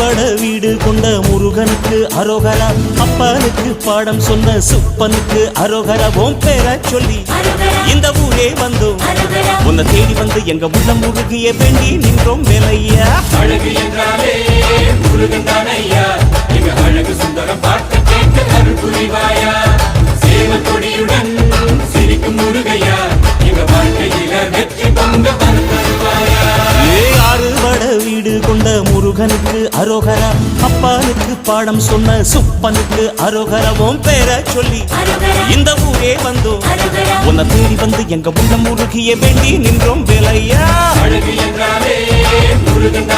அறுபட வீடு கொண்ட முருகனுக்கு அரோகரா, அப்பனுக்கு பாடம் சொன்ன சுப்பனுக்கு அரோகரா. உன் பேரை சொல்லி இந்த ஊரே வந்தோம், உன்னை தேடி வந்து எங்க உள்ளம் முருகிய வேண்டி நின்றோம் வேலையா. அழகு என்றாலே முருகன் தானையா, எங்க அழகு சுந்தரம் பார்க்க கேட்க அருள் புரிவாயா. சேவல் கொடியுடன் சிரிக்கும் முருகையா, எங்க வாழ்க்கையில வெற்றி பொங்க தருவாயா. அறுபட வீடு கொண்ட முருகனுக்கு அரோகரா, அப்பனுக்கு பாடம் சொன்ன சுப்பனுக்கு அரோகரா. உன் பேரை சொல்லி இந்த ஊரே வந்தோம், உன்னை தேடி வந்து எங்க உள்ளம் முருகிய வேண்டி நின்றோம் வேலையா. அழகு என்றாலே முருகன்